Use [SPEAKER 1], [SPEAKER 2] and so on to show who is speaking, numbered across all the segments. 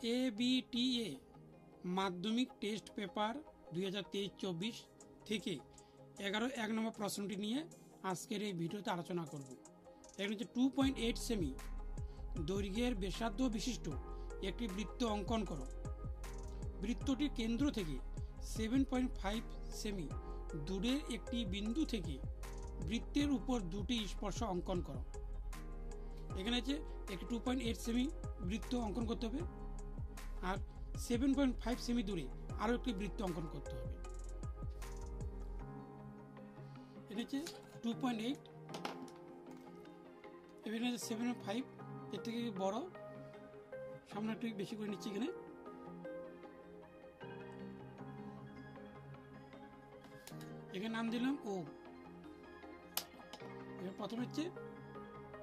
[SPEAKER 1] ABTA মাধ্যমিক test paper 2023-24 থেকে 11 নম্বর প্রশ্নটি নিয়ে আজকের এই ভিডিওতে আলোচনা করব। এখানে হচ্ছে 2.8 সেমি দৈর্ঘ্যের ব্যাসার্ধ বিশিষ্ট একটি বৃত্ত অঙ্কন করো। বৃত্তটির কেন্দ্র থেকে 7.5 সেমি দূরের একটি বিন্দু থেকে বৃত্তের উপর দুটি স্পর্শ অঙ্কন করো। এখানে হচ্ছে একটি 2.8 সেমি বৃত্ত অঙ্কন করতে হবে আর 7.5 সেমি দূরে আরও একটি বৃত্ত অঙ্কন করতে হবে। এটা হচ্ছে 2.8, এখানে হচ্ছে 7.5, এর থেকে বড়, সামনে একটু বেশি করে নিচ্ছি। এখানে নাম দিলাম ও। এবার প্রথমে হচ্ছে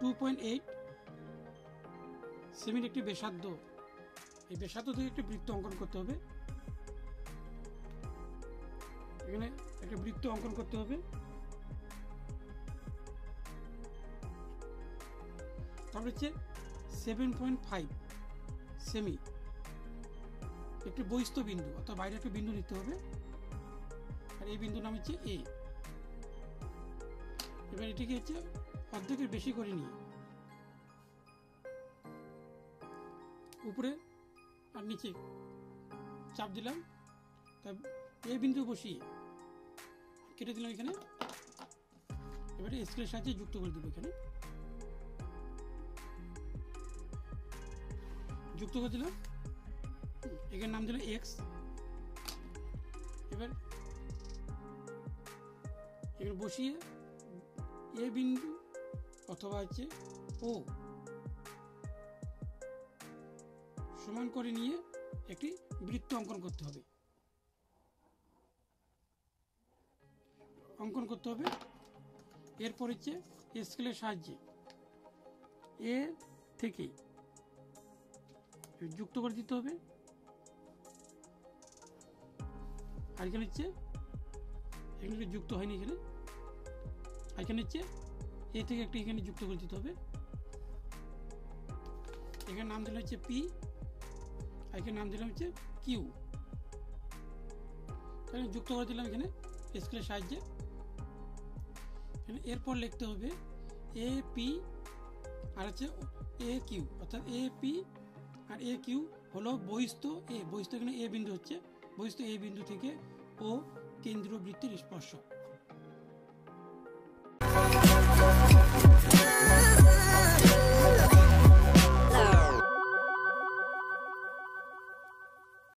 [SPEAKER 1] 2.8 সেমির একটি ব্যাসার্ধ, এই ব্যাসার্ধ থেকে একটি বৃত্ত অঙ্কন করতে হবে। এখানে একটা বৃত্ত অঙ্কন করতে হবে। তারপরে হচ্ছে 7.5 সেমি একটি বহিস্থ বিন্দু, অর্থাৎ বাইরে একটা বিন্দু নিতে হবে, আর এই বিন্দুর নাম হচ্ছে এ। এবার এটিকে হচ্ছে অর্ধেকের বেশি করে নিয়ে উপরে আর নিচে চাপ দিলাম, তা এই বিন্দু বসিয়ে কেটে দিলাম এখানে। এবারে স্কেলের সাহায্যে যুক্ত করে দেবো। এখানে যুক্ত করে দিলাম, এখানে নাম দিলাম এক্স। এবার এখানে বসিয়ে এ বিন্দু অথবা হচ্ছে ও সমান করে নিয়ে একটি বৃত্ত অঙ্কন করতে হবে। এরপর হচ্ছে স্কেলের সাহায্যে এ থেকে যুক্ত করে দিতে হবে। আর এখানে হচ্ছে এখানে যুক্ত হয়নি, এখানে হচ্ছে এ থেকে একটি এখানে যুক্ত করে দিতে হবে। এখানে নাম দিলাম হচ্ছে পি, আর এখানে নাম দিলাম হচ্ছে কিউ। এখানে যুক্ত করে দিলাম এখানে স্কেলের সাহায্যে। এরপর লিখতে হবে এ পি আর হচ্ছে এ কিউ, অর্থাৎ A P R A Q হলো বহিস্থ এ। বহিস্থ এখানে এ বিন্দু হচ্ছে, বহিস্থ এ বিন্দু থেকে ও কেন্দ্রীয় বৃত্তের স্পর্শক।